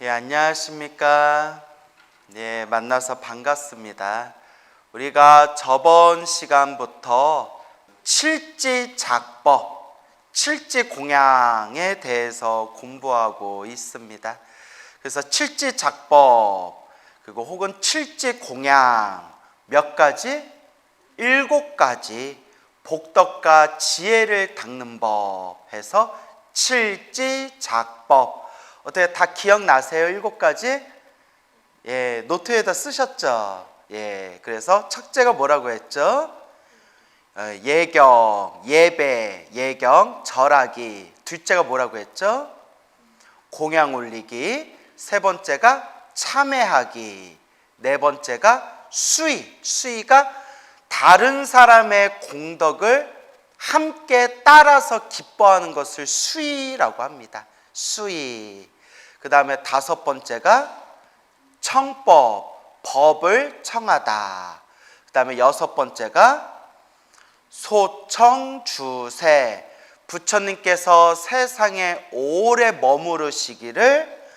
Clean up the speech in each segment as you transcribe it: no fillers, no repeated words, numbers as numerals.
안녕하십니까. 만나서 반갑습니다. 우리가 저번 시간부터 칠지작법, 칠지공양에 대해서 공부하고 있습니다. 그래서 칠지작법, 그리고 혹은 칠지공양 몇 가지? 7가지 복덕과 지혜를 닦는 법 해서 칠지작법. 어떻게 다 기억나세요? 7가지? 노트에다 쓰셨죠? 그래서 첫째가 뭐라고 했죠? 예경, 예배, 예경, 절하기. 둘째가 뭐라고 했죠? 공양 올리기. 세 번째가 참회하기. 네 번째가 수의. 수의가 다른 사람의 공덕을 함께 따라서 기뻐하는 것을 수의라고 합니다. 수의. 그 다음에 5번째가 청법, 법을 청하다. 그 다음에 6번째가 소청주세, 부처님께서 세상에 오래 머무르시기를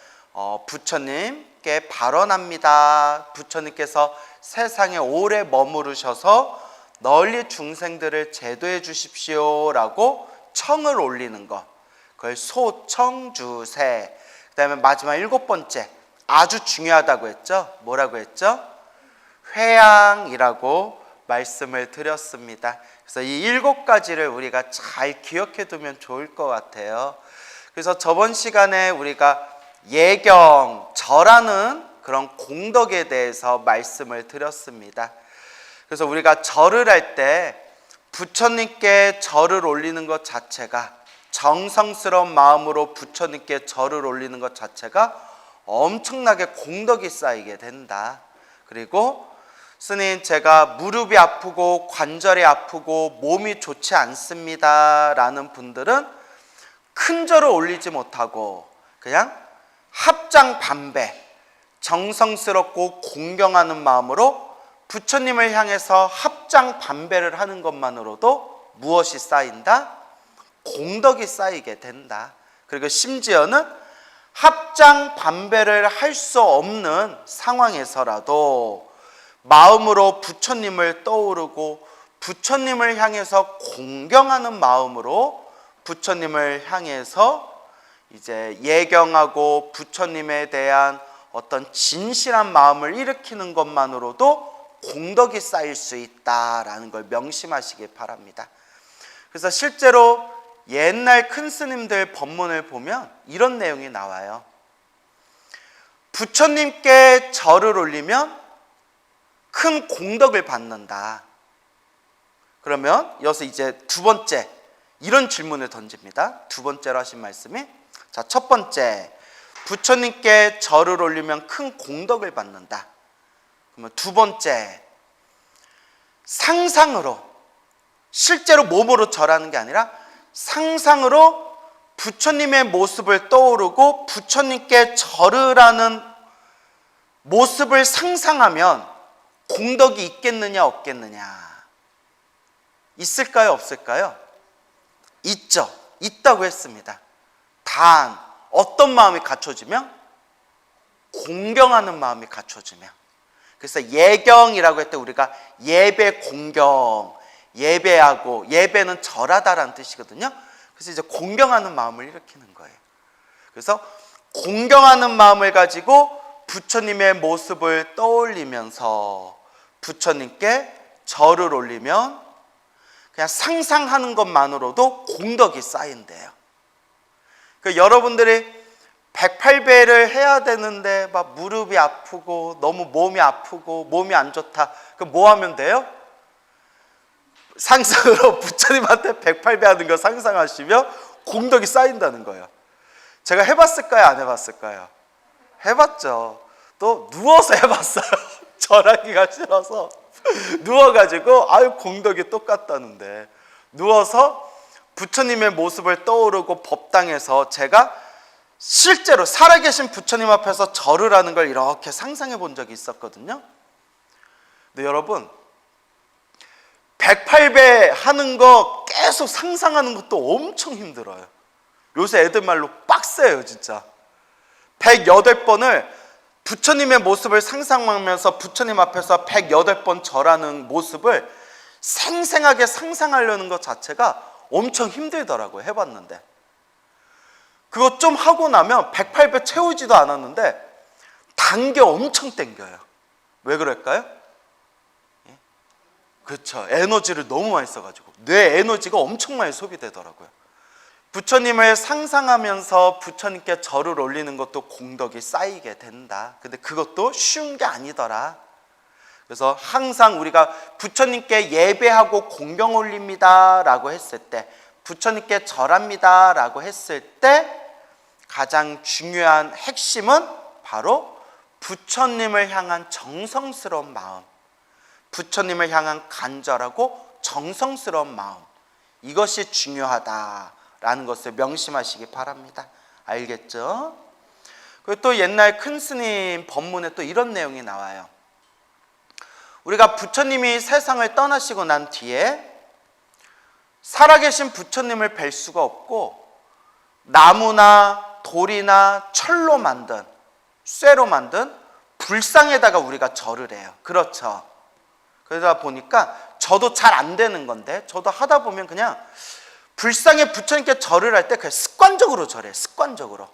부처님께 발언합니다. 부처님께서 세상에 오래 머무르셔서 널리 중생들을 제도해 주십시오 라고 청을 올리는 것, 그걸 소청주세. 그 다음에 마지막 7번째, 아주 중요하다고 했죠? 뭐라고 했죠? 회양이라고 말씀을 드렸습니다. 그래서 이 7가지를 우리가 잘 기억해 두면 좋을 것 같아요. 그래서 저번 시간에 우리가 예경, 절하는 그런 공덕에 대해서 말씀을 드렸습니다. 그래서 우리가 절을 할 때 부처님께 절을 올리는 것 자체가, 정성스러운 마음으로 부처님께 절을 올리는 것 자체가 엄청나게 공덕이 쌓이게 된다. 그리고 스님, 제가 무릎이 아프고 관절이 아프고 몸이 좋지 않습니다 라는 분들은 큰 절을 올리지 못하고 그냥 합장반배, 정성스럽고 공경하는 마음으로 부처님을 향해서 합장반배를 하는 것만으로도 무엇이 쌓인다? 공덕이 쌓이게 된다. 그리고 심지어는 합장반배를 할 수 없는 상황에서라도 마음으로 부처님을 떠오르고 부처님을 향해서 공경하는 마음으로 부처님을 향해서 이제 예경하고 부처님에 대한 어떤 진실한 마음을 일으키는 것만으로도 공덕이 쌓일 수 있다라는 걸 명심하시기 바랍니다. 그래서 실제로 옛날 큰 스님들 법문을 보면 이런 내용이 나와요. 부처님께 절을 올리면 큰 공덕을 받는다. 그러면 여기서 이제 두 번째, 이런 질문을 던집니다. 두 번째로 하신 말씀이, 자, 첫 번째, 부처님께 절을 올리면 큰 공덕을 받는다. 그러면 두 번째, 상상으로, 실제로 몸으로 절하는 게 아니라 상상으로 부처님의 모습을 떠오르고 부처님께 절을 하는 모습을 상상하면 공덕이 있겠느냐 없겠느냐? 있을까요 없을까요? 있죠. 있다고 했습니다. 단 어떤 마음이 갖춰지면? 공경하는 마음이 갖춰지면. 그래서 예경이라고 할 때 우리가 예배 공경, 예배하고, 예배는 절하다라는 뜻이거든요. 그래서 이제 공경하는 마음을 일으키는 거예요. 그래서 공경하는 마음을 가지고 부처님의 모습을 떠올리면서 부처님께 절을 올리면 그냥 상상하는 것만으로도 공덕이 쌓인대요. 그러니까 여러분들이 108배를 해야 되는데 막 무릎이 아프고 너무 몸이 아프고 몸이 안 좋다. 그럼 뭐 하면 돼요? 상상으로 부처님한테 108배 하는 거 상상하시면 공덕이 쌓인다는 거예요. 제가 해봤을까요? 안 해봤을까요? 해봤죠. 또 누워서 해봤어요. 절하기가 싫어서 누워가지고 아유 공덕이 똑같다는데 누워서 부처님의 모습을 떠오르고 법당에서 제가 실제로 살아계신 부처님 앞에서 절을 하는 걸 이렇게 상상해 본 적이 있었거든요. 근데 여러분 108배 하는 거 계속 상상하는 것도 엄청 힘들어요. 요새 애들 말로 빡세요 진짜. 108번을 부처님의 모습을 상상하면서 부처님 앞에서 108번 절하는 모습을 생생하게 상상하려는 것 자체가 엄청 힘들더라고요. 해봤는데. 그거 좀 하고 나면 108배 채우지도 않았는데 단계 엄청 땡겨요. 왜 그럴까요? 그렇죠. 에너지를 너무 많이 써가지고 뇌 에너지가 엄청 많이 소비되더라고요. 부처님을 상상하면서 부처님께 절을 올리는 것도 공덕이 쌓이게 된다. 근데 그것도 쉬운 게 아니더라. 그래서 항상 우리가 부처님께 예배하고 공경 올립니다 라고 했을 때, 부처님께 절합니다 라고 했을 때 가장 중요한 핵심은 바로 부처님을 향한 정성스러운 마음, 부처님을 향한 간절하고 정성스러운 마음, 이것이 중요하다라는 것을 명심하시기 바랍니다. 알겠죠? 그리고 또 옛날 큰 스님 법문에 또 이런 내용이 나와요. 우리가 부처님이 세상을 떠나시고 난 뒤에 살아계신 부처님을 뵐 수가 없고 나무나 돌이나 철로 만든, 쇠로 만든 불상에다가 우리가 절을 해요. 그렇죠? 그러다 보니까 저도 잘 안 되는 건데, 저도 하다 보면 그냥 불상에 부처님께 절을 할 때 그냥 습관적으로 절해요. 습관적으로.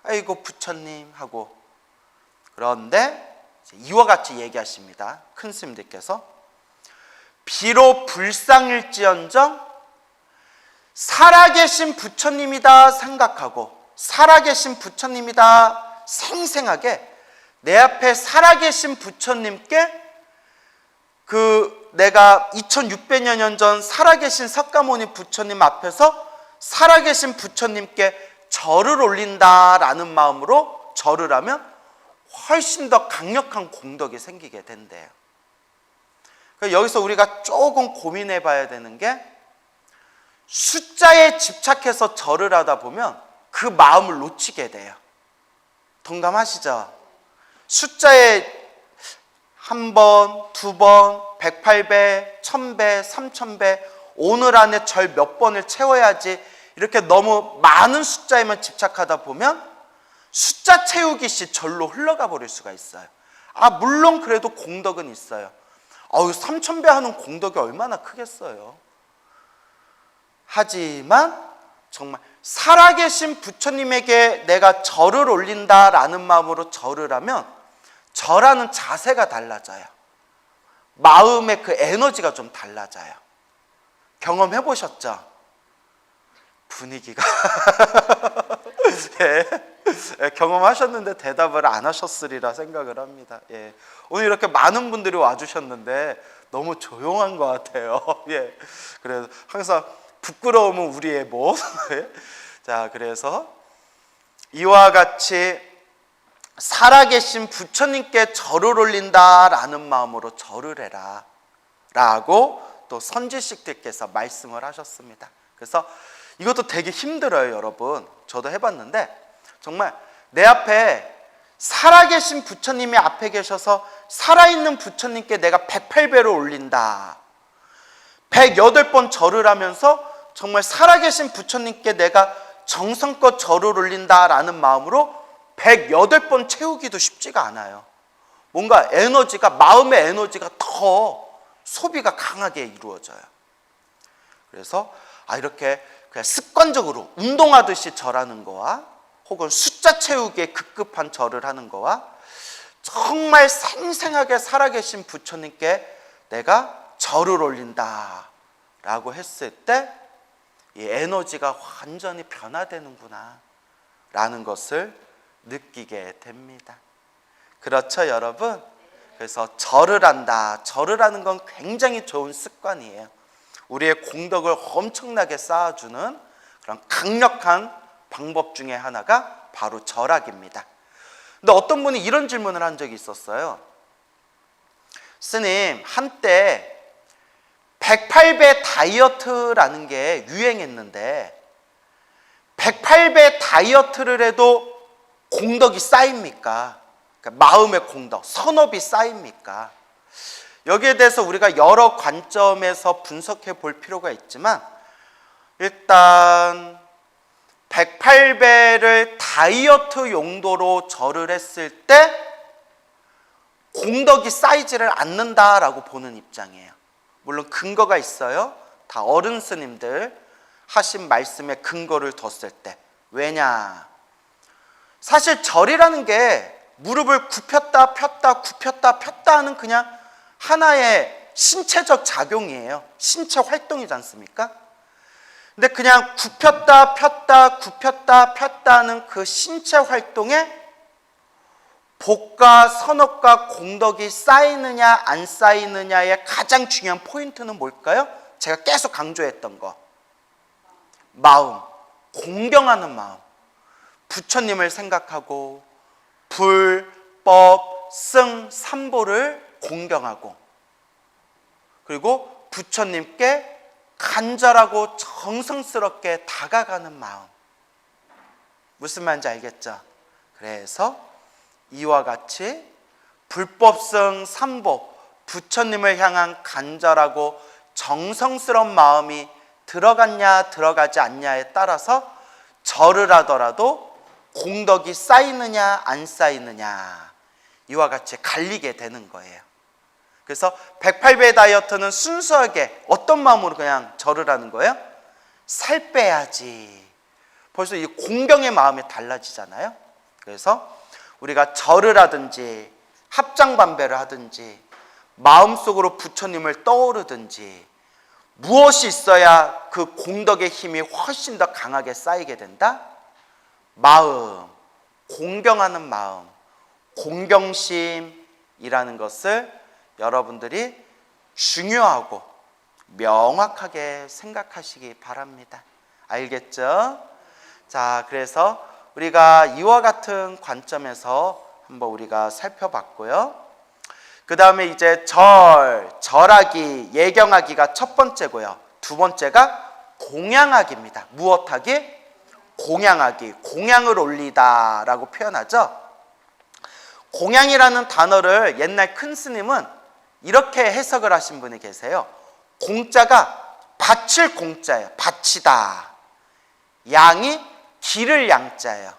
아이고 부처님 하고. 그런데 이와 같이 얘기하십니다. 큰 스님들께서 비록 불상일지언정 살아계신 부처님이다 생각하고, 살아계신 부처님이다 생생하게 내 앞에 살아계신 부처님께 내가 2600년 전 살아계신 석가모니 부처님 앞에서 살아계신 부처님께 절을 올린다라는 마음으로 절을 하면 훨씬 더 강력한 공덕이 생기게 된대요. 여기서 우리가 조금 고민해 봐야 되는 게, 숫자에 집착해서 절을 하다 보면 그 마음을 놓치게 돼요. 동감하시죠? 숫자에 한 번, 두 번, 108배, 1000배, 3000배, 오늘 안에 절 몇 번을 채워야지, 이렇게 너무 많은 숫자에만 집착하다 보면 숫자 채우기 시 절로 흘러가 버릴 수가 있어요. 물론 그래도 공덕은 있어요. 3000배 하는 공덕이 얼마나 크겠어요. 하지만 정말 살아계신 부처님에게 내가 절을 올린다라는 마음으로 절을 하면 절하는 자세가 달라져요. 마음의 그 에너지가 좀 달라져요. 경험해 보셨죠? 분위기가 예, 경험하셨는데 대답을 안 하셨으리라 생각을 합니다. 예, 오늘 이렇게 많은 분들이 와주셨는데 너무 조용한 것 같아요. 예, 그래서 항상 부끄러움은 우리의 못. 자, 그래서 이와 같이 살아계신 부처님께 절을 올린다라는 마음으로 절을 해라 라고 또 선지식들께서 말씀을 하셨습니다. 그래서 이것도 되게 힘들어요, 여러분. 저도 해봤는데 정말 내 앞에 살아계신 부처님이 앞에 계셔서 살아있는 부처님께 내가 108배를 올린다, 108번 절을 하면서 정말 살아계신 부처님께 내가 정성껏 절을 올린다라는 마음으로 108번 채우기도 쉽지가 않아요. 뭔가 에너지가, 마음의 에너지가 더 소비가 강하게 이루어져요. 그래서 이렇게 그냥 습관적으로 운동하듯이 절하는 거와 혹은 숫자 채우기에 급급한 절을 하는 거와 정말 생생하게 살아계신 부처님께 내가 절을 올린다 라고 했을 때 이 에너지가 완전히 변화되는구나 라는 것을 느끼게 됩니다. 그렇죠, 여러분? 그래서 절을 한다. 절을 하는 건 굉장히 좋은 습관이에요. 우리의 공덕을 엄청나게 쌓아주는 그런 강력한 방법 중에 하나가 바로 절학입니다. 근데 어떤 분이 이런 질문을 한 적이 있었어요. 스님, 한때 108배 다이어트라는 게 유행했는데 108배 다이어트를 해도 공덕이 쌓입니까? 그러니까 마음의 공덕, 선업이 쌓입니까? 여기에 대해서 우리가 여러 관점에서 분석해 볼 필요가 있지만, 일단 108배를 다이어트 용도로 절을 했을 때 공덕이 쌓이지를 않는다라고 보는 입장이에요. 물론 근거가 있어요. 다 어른 스님들 하신 말씀에 근거를 뒀을 때. 왜냐? 사실 절이라는 게 무릎을 굽혔다 폈다 굽혔다 폈다 하는 그냥 하나의 신체적 작용이에요. 신체 활동이지 않습니까? 근데 그냥 굽혔다 폈다 굽혔다 폈다 하는 그 신체 활동에 복과 선업과 공덕이 쌓이느냐 안 쌓이느냐의 가장 중요한 포인트는 뭘까요? 제가 계속 강조했던 거. 마음, 공경하는 마음. 부처님을 생각하고 불, 법, 승, 삼보를 공경하고 그리고 부처님께 간절하고 정성스럽게 다가가는 마음. 무슨 말인지 알겠죠? 그래서 이와 같이 불법성 삼보, 부처님을 향한 간절하고 정성스러운 마음이 들어갔냐 들어가지 않냐에 따라서 절을 하더라도 공덕이 쌓이느냐 안 쌓이느냐 이와 같이 갈리게 되는 거예요. 그래서 108배 다이어트는 순수하게 어떤 마음으로 그냥 절을 하는 거예요? 살 빼야지. 벌써 이 공경의 마음이 달라지잖아요. 그래서 우리가 절을 하든지 합장반배를 하든지 마음속으로 부처님을 떠오르든지 무엇이 있어야 그 공덕의 힘이 훨씬 더 강하게 쌓이게 된다? 마음, 공경하는 마음, 공경심이라는 것을 여러분들이 중요하고 명확하게 생각하시기 바랍니다. 알겠죠? 자, 그래서 우리가 이와 같은 관점에서 한번 우리가 살펴봤고요. 그 다음에 이제 절하기, 예경하기가 첫 번째고요. 두 번째가 공양하기입니다. 무엇하기? 공양하기, 공양을 올리다라고 표현하죠. 공양이라는 단어를 옛날 큰 스님은 이렇게 해석을 하신 분이 계세요. 공자가 바칠 공자예요. 바치다. 양이 기를 양자예요.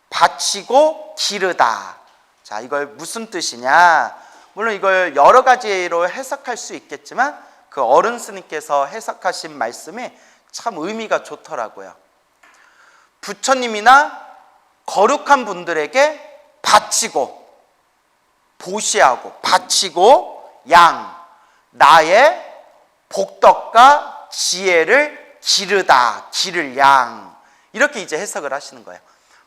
바치고 기르다. 자, 이걸 무슨 뜻이냐? 물론 이걸 여러 가지로 해석할 수 있겠지만 그 어른 스님께서 해석하신 말씀이 참 의미가 좋더라고요. 부처님이나 거룩한 분들에게 바치고 보시하고 바치고 나의 복덕과 지혜를 기르다, 기를 양. 이렇게 이제 해석을 하시는 거예요.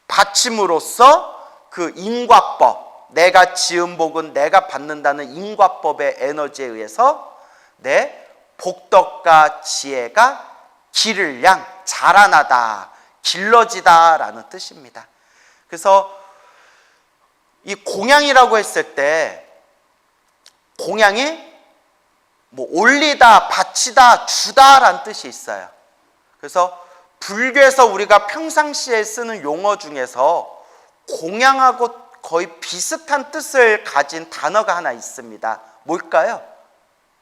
바침으로써 그 인과법, 내가 지은 복은 내가 받는다는 인과법의 에너지에 의해서 내 복덕과 지혜가 기를 양, 자라나다, 길러지다라는 뜻입니다. 그래서 이 공양이라고 했을 때 공양이 뭐 올리다, 바치다, 주다라는 뜻이 있어요. 그래서 불교에서 우리가 평상시에 쓰는 용어 중에서 공양하고 거의 비슷한 뜻을 가진 단어가 하나 있습니다. 뭘까요?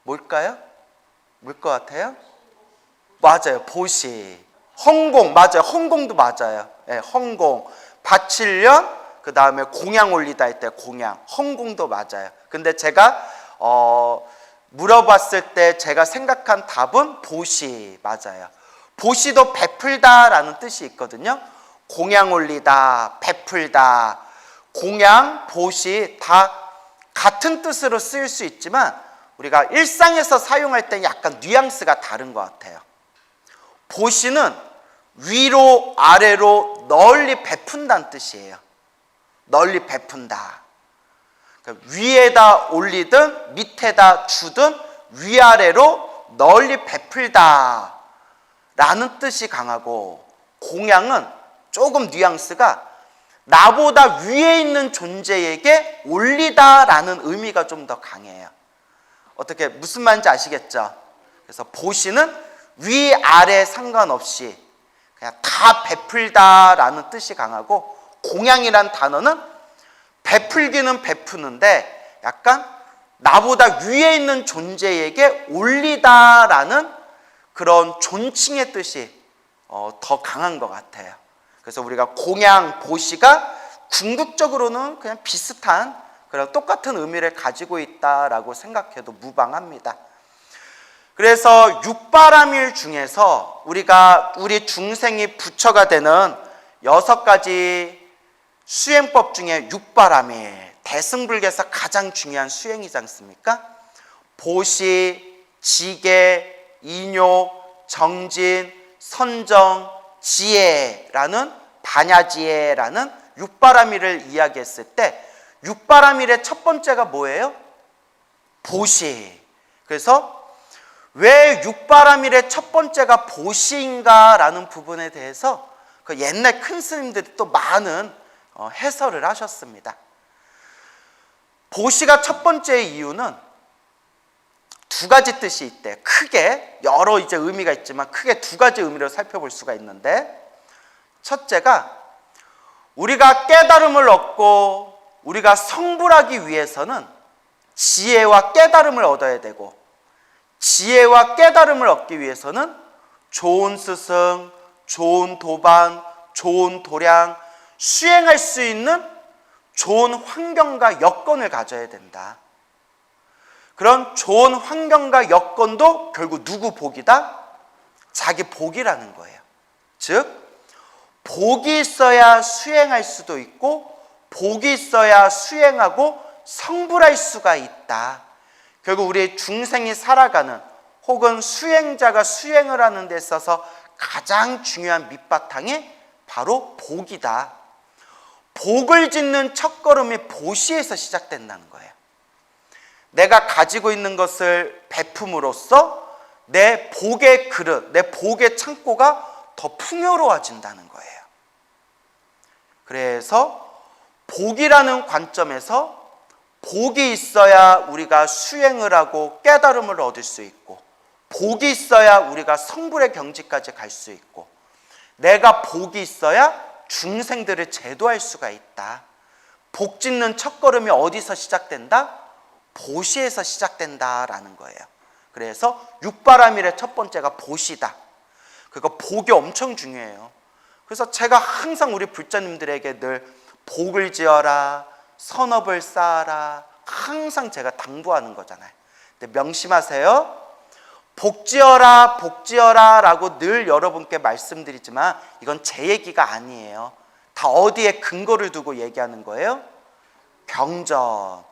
뭘 것 같아요? 맞아요. 보시. 헌공. 맞아요. 헌공도 맞아요. 네, 헌공. 바치련, 그 다음에 공양 올리다 할 때 공양. 헌공도 맞아요. 근데 제가 물어봤을 때 제가 생각한 답은 보시. 맞아요. 보시도 베풀다라는 뜻이 있거든요. 공양 올리다, 베풀다, 공양, 보시 다 같은 뜻으로 쓰일 수 있지만 우리가 일상에서 사용할 때 약간 뉘앙스가 다른 것 같아요. 보시는 위로 아래로 널리 베푼다는 뜻이에요. 널리 베푼다. 그러니까 위에다 올리든 밑에다 주든 위아래로 널리 베풀다 라는 뜻이 강하고, 공양은 조금 뉘앙스가 나보다 위에 있는 존재에게 올리다라는 의미가 좀 더 강해요. 어떻게 무슨 말인지 아시겠죠? 그래서 보시는 위아래 상관없이 그냥 다 베풀다라는 뜻이 강하고, 공양이란 단어는 베풀기는 베푸는데 약간 나보다 위에 있는 존재에게 올리다라는 그런 존칭의 뜻이 더 강한 것 같아요. 그래서 우리가 공양, 보시가 궁극적으로는 그냥 비슷한 그런 똑같은 의미를 가지고 있다라고 생각해도 무방합니다. 그래서 육바라밀 중에서 우리 중생이 부처가 되는 6가지 수행법 중에 육바라밀, 대승불교에서 가장 중요한 수행이지 않습니까? 보시, 지계, 인요, 정진, 선정, 지혜라는 반야지혜라는 육바라밀을 이야기했을 때 육바라밀의 첫 번째가 뭐예요? 보시. 그래서 왜 육바라밀의 첫 번째가 보시인가라는 부분에 대해서 그 옛날 큰 스님들이 또 많은 해설을 하셨습니다. 보시가 첫 번째 이유는 2가지 뜻이 있대. 크게 여러 이제 의미가 있지만 크게 2가지 의미로 살펴볼 수가 있는데, 첫째가 우리가 깨달음을 얻고 우리가 성불하기 위해서는 지혜와 깨달음을 얻어야 되고, 지혜와 깨달음을 얻기 위해서는 좋은 스승, 좋은 도반, 좋은 도량, 수행할 수 있는 좋은 환경과 여건을 가져야 된다. 그런 좋은 환경과 여건도 결국 누구 복이다? 자기 복이라는 거예요. 즉 복이 있어야 수행할 수도 있고 복이 있어야 수행하고 성불할 수가 있다. 결국 우리 중생이 살아가는 혹은 수행자가 수행을 하는 데 있어서 가장 중요한 밑바탕이 바로 복이다. 복을 짓는 첫걸음이 보시에서 시작된다는 거예요. 내가 가지고 있는 것을 베품으로써 내 복의 그릇, 내 복의 창고가 더 풍요로워진다는 거예요. 그래서 복이라는 관점에서 복이 있어야 우리가 수행을 하고 깨달음을 얻을 수 있고, 복이 있어야 우리가 성불의 경지까지 갈 수 있고, 내가 복이 있어야 중생들을 제도할 수가 있다. 복 짓는 첫걸음이 어디서 시작된다? 보시에서 시작된다라는 거예요. 그래서 육바라밀의 첫 번째가 보시다. 그러니까 복이 엄청 중요해요. 그래서 제가 항상 우리 불자님들에게 늘 복을 지어라, 선업을 쌓아라, 항상 제가 당부하는 거잖아요. 근데 명심하세요. 복지어라 복지어라 라고 늘 여러분께 말씀드리지만 이건 제 얘기가 아니에요. 다 어디에 근거를 두고 얘기하는 거예요? 경전.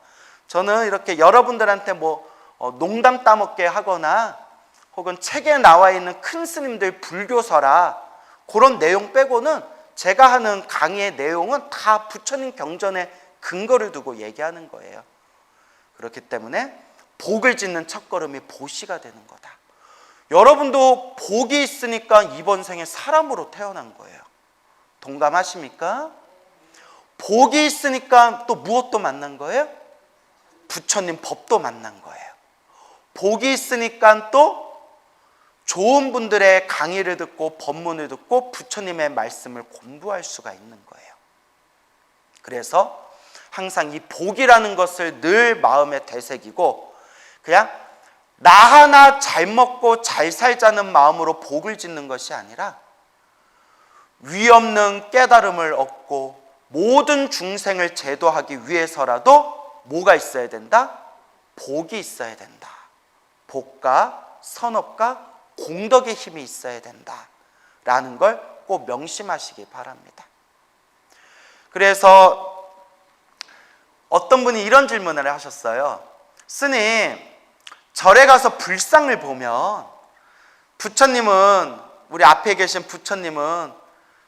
저는 이렇게 여러분들한테 농담 따먹게 하거나 혹은 책에 나와 있는 큰 스님들 불교서라 그런 내용 빼고는 제가 하는 강의의 내용은 다 부처님 경전에 근거를 두고 얘기하는 거예요. 그렇기 때문에 복을 짓는 첫걸음이 보시가 되는 거다. 여러분도 복이 있으니까 이번 생에 사람으로 태어난 거예요. 동감하십니까? 복이 있으니까 또 무엇도 만난 거예요? 부처님 법도 만난 거예요. 복이 있으니까 또 좋은 분들의 강의를 듣고 법문을 듣고 부처님의 말씀을 공부할 수가 있는 거예요. 그래서 항상 이 복이라는 것을 늘 마음에 되새기고 그냥 나 하나 잘 먹고 잘 살자는 마음으로 복을 짓는 것이 아니라 위 없는 깨달음을 얻고 모든 중생을 제도하기 위해서라도 뭐가 있어야 된다? 복이 있어야 된다. 복과 선업과 공덕의 힘이 있어야 된다라는 걸 꼭 명심하시기 바랍니다. 그래서 어떤 분이 이런 질문을 하셨어요. 스님, 절에 가서 불상을 보면 부처님은, 우리 앞에 계신 부처님은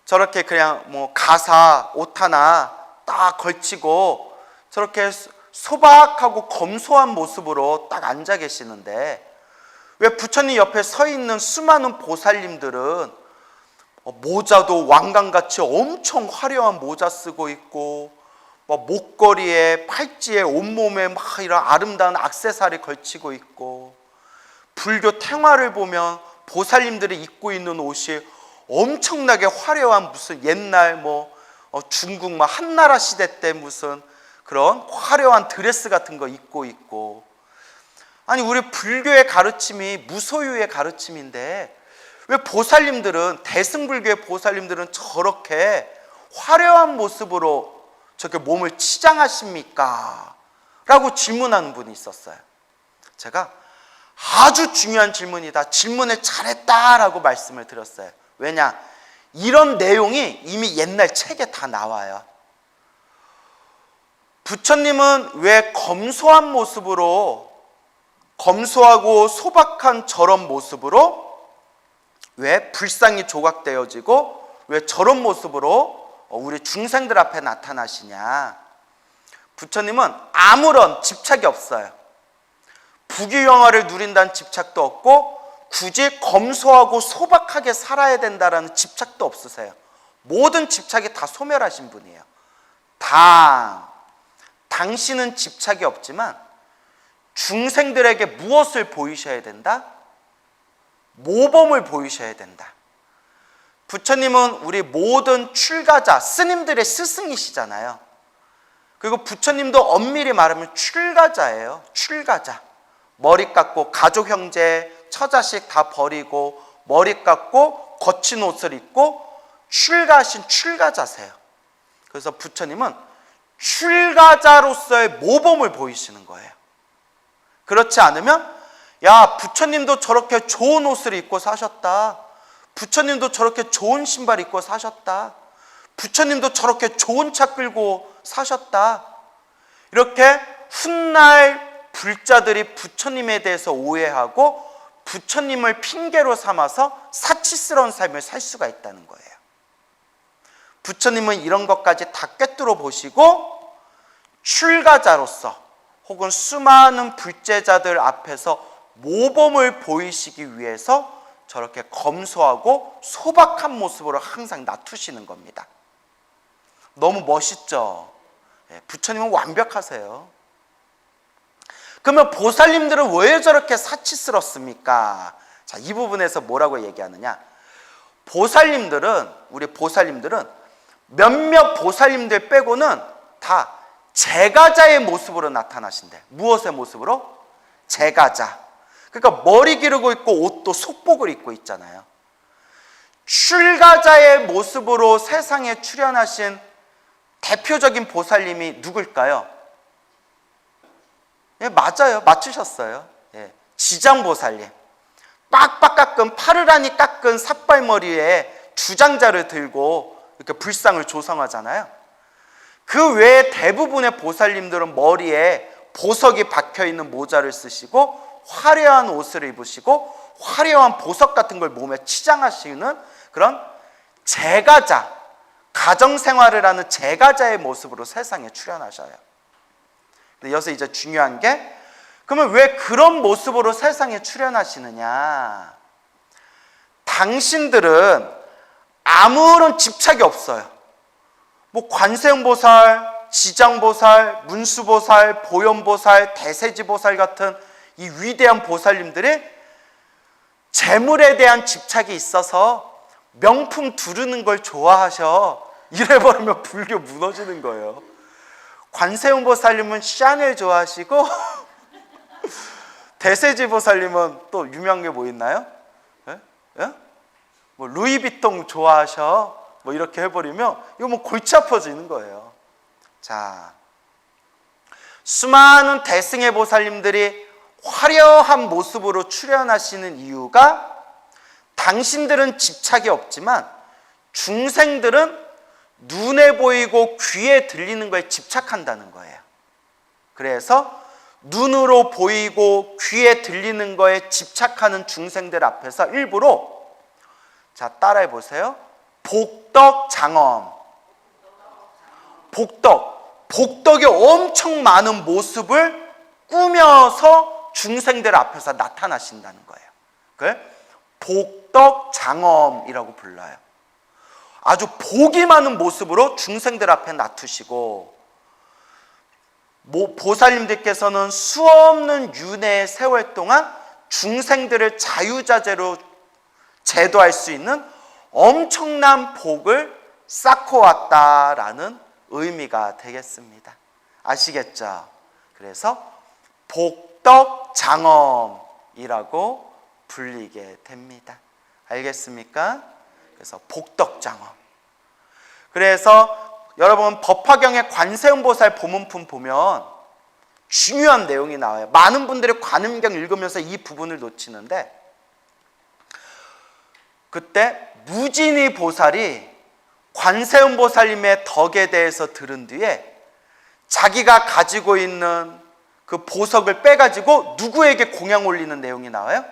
저렇게 그냥 가사 옷 하나 딱 걸치고 저렇게 소박하고 검소한 모습으로 딱 앉아 계시는데 왜 부처님 옆에 서 있는 수많은 보살님들은 모자도 왕관같이 엄청 화려한 모자 쓰고 있고 목걸이에 팔찌에 온몸에 막 이런 아름다운 액세서리 걸치고 있고, 불교 탱화를 보면 보살님들이 입고 있는 옷이 엄청나게 화려한 무슨 옛날 중국 한나라 시대 때 무슨 그런 화려한 드레스 같은 거 입고 있고, 아니 우리 불교의 가르침이 무소유의 가르침인데 왜 보살님들은, 대승불교의 보살님들은 저렇게 화려한 모습으로 저렇게 몸을 치장하십니까? 라고 질문하는 분이 있었어요. 제가 아주 중요한 질문이다, 질문을 잘했다라고 말씀을 드렸어요. 왜냐? 이런 내용이 이미 옛날 책에 다 나와요. 부처님은 왜 검소한 모습으로, 검소하고 소박한 저런 모습으로 왜 불상이 조각되어지고 왜 저런 모습으로 우리 중생들 앞에 나타나시냐? 부처님은 아무런 집착이 없어요. 부귀영화를 누린다는 집착도 없고 굳이 검소하고 소박하게 살아야 된다라는 집착도 없으세요. 모든 집착이 다 소멸하신 분이에요. 당신은 집착이 없지만 중생들에게 무엇을 보이셔야 된다? 모범을 보이셔야 된다. 부처님은 우리 모든 출가자, 스님들의 스승이시잖아요. 그리고 부처님도 엄밀히 말하면 출가자예요. 출가자. 머리 깎고 가족 형제 처자식 다 버리고 머리 깎고 거친 옷을 입고 출가하신 출가자세요. 그래서 부처님은 출가자로서의 모범을 보이시는 거예요. 그렇지 않으면 야, 부처님도 저렇게 좋은 옷을 입고 사셨다, 부처님도 저렇게 좋은 신발 입고 사셨다, 부처님도 저렇게 좋은 차 끌고 사셨다, 이렇게 훗날 불자들이 부처님에 대해서 오해하고 부처님을 핑계로 삼아서 사치스러운 삶을 살 수가 있다는 거예요. 부처님은 이런 것까지 다 꿰뚫어 보시고 출가자로서 혹은 수많은 불제자들 앞에서 모범을 보이시기 위해서 저렇게 검소하고 소박한 모습으로 항상 나투시는 겁니다. 너무 멋있죠? 부처님은 완벽하세요. 그러면 보살님들은 왜 저렇게 사치스럽습니까? 자, 이 부분에서 뭐라고 얘기하느냐? 우리 보살님들은 몇몇 보살님들 빼고는 다 제가자의 모습으로 나타나신대. 무엇의 모습으로? 제가자. 그러니까 머리 기르고 있고 옷도 속복을 입고 있잖아요. 출가자의 모습으로 세상에 출현하신 대표적인 보살님이 누굴까요? 예, 맞아요. 맞추셨어요. 예, 지장보살님. 빡빡 깎은, 파르라니 깎은 삭발머리에 주장자를 들고 이렇게 불상을 조성하잖아요. 그 외에 대부분의 보살님들은 머리에 보석이 박혀있는 모자를 쓰시고 화려한 옷을 입으시고 화려한 보석 같은 걸 몸에 치장하시는 그런 제가자, 가정생활을 하는 제가자의 모습으로 세상에 출현하셔요. 근데 여기서 이제 중요한 게, 그러면 왜 그런 모습으로 세상에 출현하시느냐? 당신들은 아무런 집착이 없어요. 뭐 관세음보살, 지장보살, 문수보살, 보현보살, 대세지보살 같은 이 위대한 보살님들이 재물에 대한 집착이 있어서 명품 두르는 걸 좋아하셔. 이래버리면 불교 무너지는 거예요. 관세음보살님은 샤넬 좋아하시고 대세지보살님은 또 유명한 게 뭐 있나요? 예? 예? 뭐 루이비통 좋아하셔. 뭐 이렇게 해버리면 이거 뭐 골치 아파지는 거예요. 자, 수많은 대승의 보살님들이 화려한 모습으로 출현하시는 이유가 당신들은 집착이 없지만 중생들은 눈에 보이고 귀에 들리는 거에 집착한다는 거예요. 그래서 눈으로 보이고 귀에 들리는 거에 집착하는 중생들 앞에서 일부러, 자, 따라해 보세요. 복덕장엄. 복덕이 엄청 많은 모습을 꾸며서 중생들 앞에서 나타나신다는 거예요. 그걸 복덕장엄이라고 불러요. 아주 복이 많은 모습으로 중생들 앞에 나투시고, 보살님들께서는 수없는 윤회의 세월 동안 중생들을 자유자재로 제도할 수 있는 엄청난 복을 쌓고 왔다라는 의미가 되겠습니다. 아시겠죠? 그래서 복덕장엄이라고 불리게 됩니다. 알겠습니까? 그래서 복덕장엄. 그래서 여러분 법화경의 관세음보살 보문품 보면 중요한 내용이 나와요. 많은 분들이 관음경 읽으면서 이 부분을 놓치는데, 그때 무진이 보살이 관세음보살님의 덕에 대해서 들은 뒤에 자기가 가지고 있는 그 보석을 빼가지고 누구에게 공양 올리는 내용이 나와요?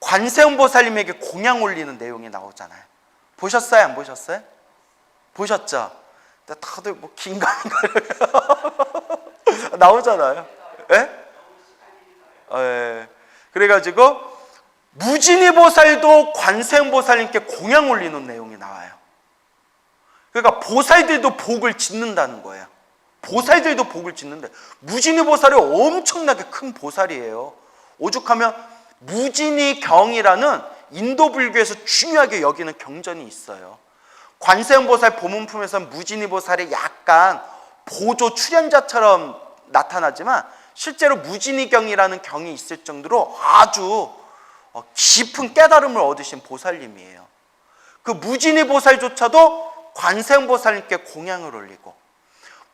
관세음보살님에게 공양 올리는 내용이 나오잖아요. 보셨어요? 안 보셨어요? 보셨죠? 다들 뭐 긴가민가 나오잖아요. 예? 예. 그래가지고 무진이 보살도 관세음보살님께 공양 올리는 내용이 나와요. 그러니까 보살들도 복을 짓는다는 거예요. 보살들도 복을 짓는데, 무진이 보살이 엄청나게 큰 보살이에요. 오죽하면 무진이 경이라는 인도 불교에서 중요하게 여기는 경전이 있어요. 관세음보살 보문품에서는 무진이 보살이 약간 보조 출연자처럼 나타나지만 실제로 무진이 경이라는 경이 있을 정도로 아주 깊은 깨달음을 얻으신 보살님이에요. 그 무진이 보살조차도 관세음보살님께 공양을 올리고,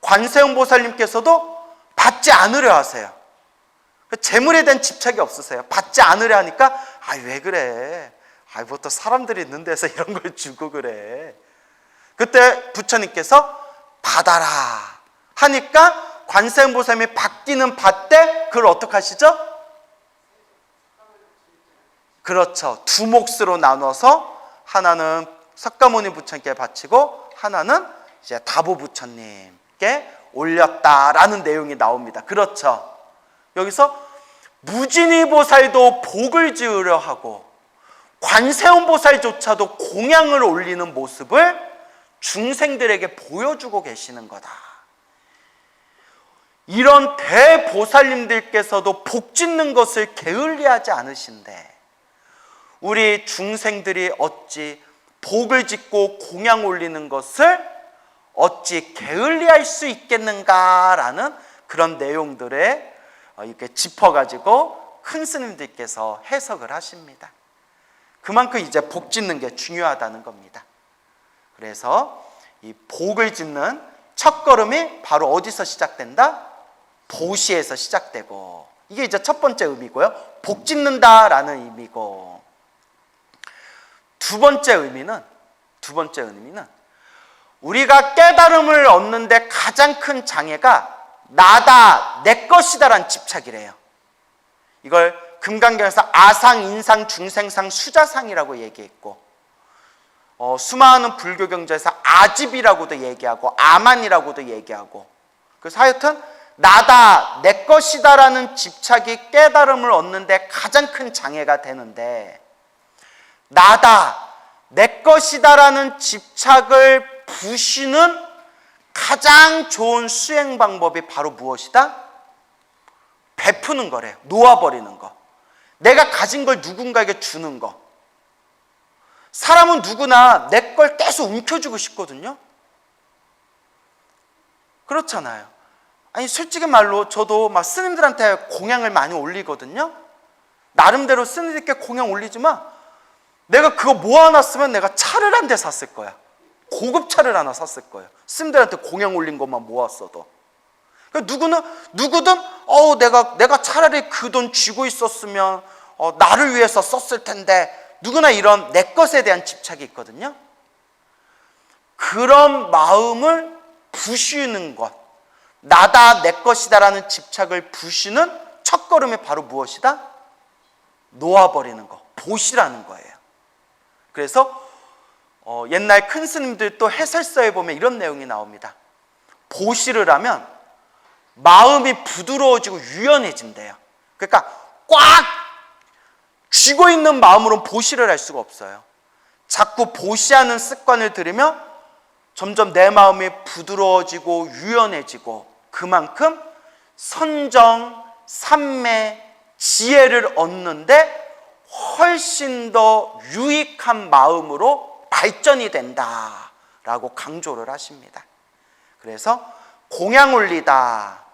관세음보살님께서도 받지 않으려 하세요. 재물에 대한 집착이 없으세요. 받지 않으려 하니까 왜 그래, 뭐 또 사람들이 있는 데서 이런 걸 주고 그래. 그때 부처님께서 받아라 하니까 관세음보살님이 받기는 받되 그걸 어떻게 하시죠? 그렇죠. 두 몫으로 나눠서 하나는 석가모니 부처님께 바치고 하나는 이제 다보 부처님께 올렸다라는 내용이 나옵니다. 그렇죠. 여기서 무진이 보살도 복을 지으려 하고 관세음보살조차도 공양을 올리는 모습을 중생들에게 보여주고 계시는 거다. 이런 대보살님들께서도 복 짓는 것을 게을리하지 않으신데 우리 중생들이 어찌 복을 짓고 공양 올리는 것을 어찌 게을리할 수 있겠는가라는 그런 내용들에 이렇게 짚어가지고 큰 스님들께서 해석을 하십니다. 그만큼 이제 복 짓는 게 중요하다는 겁니다. 그래서 이 복을 짓는 첫걸음이 바로 어디서 시작된다? 보시에서 시작되고, 이게 이제 첫 번째 의미고요. 복 짓는다라는 의미고, 두 번째 의미는 우리가 깨달음을 얻는데 가장 큰 장애가 나다, 내 것이다라는 집착이래요. 이걸 금강경에서 아상, 인상, 중생상, 수자상이라고 얘기했고, 수많은 불교 경전에서 아집이라고도 얘기하고 아만이라고도 얘기하고, 그래서 하여튼 나다, 내 것이다라는 집착이 깨달음을 얻는데 가장 큰 장애가 되는데, 나다, 내 것이다라는 집착을 부시는 가장 좋은 수행 방법이 바로 무엇이다? 베푸는 거래요. 놓아버리는 거. 내가 가진 걸 누군가에게 주는 거. 사람은 누구나 내 걸 계속 움켜쥐고 싶거든요. 그렇잖아요. 아니 솔직히 말로 저도 막 스님들한테 공양을 많이 올리거든요. 나름대로 스님들께 공양 올리지만 내가 그거 모아놨으면 내가 차를 한 대 샀을 거야. 고급 차를 하나 샀을 거예요. 스님들한테 공양 올린 것만 모았어도. 그러니까 누구든 내가 차라리 그 돈 쥐고 있었으면 나를 위해서 썼을 텐데, 누구나 이런 내 것에 대한 집착이 있거든요. 그런 마음을 부시는 것, 나다 내 것이다라는 집착을 부시는 첫걸음이 바로 무엇이다? 놓아버리는 것, 보시라는 거예요. 그래서 옛날 큰 스님들 또 해설서에 보면 이런 내용이 나옵니다. 보시를 하면 마음이 부드러워지고 유연해진대요. 그러니까 꽉 쥐고 있는 마음으로는 보시를 할 수가 없어요. 자꾸 보시하는 습관을 들이면 점점 내 마음이 부드러워지고 유연해지고, 그만큼 선정, 삼매, 지혜를 얻는데 훨씬 더 유익한 마음으로 발전이 된다라고 강조를 하십니다. 그래서 공양 올리다,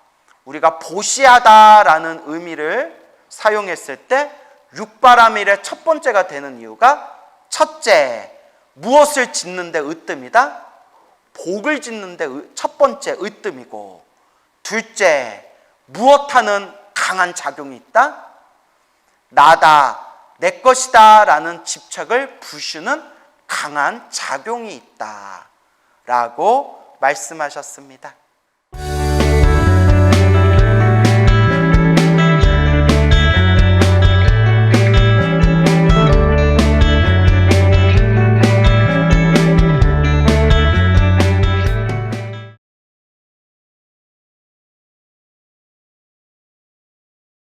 우리가 보시하다라는 의미를 사용했을 때 육바라밀의 첫 번째가 되는 이유가 첫째, 무엇을 짓는데 으뜸이다? 복을 짓는데 첫 번째 으뜸이고, 둘째, 무엇하는 강한 작용이 있다? 나다, 내 것이다 라는 집착을 부수는 강한 작용이 있다 라고 말씀하셨습니다.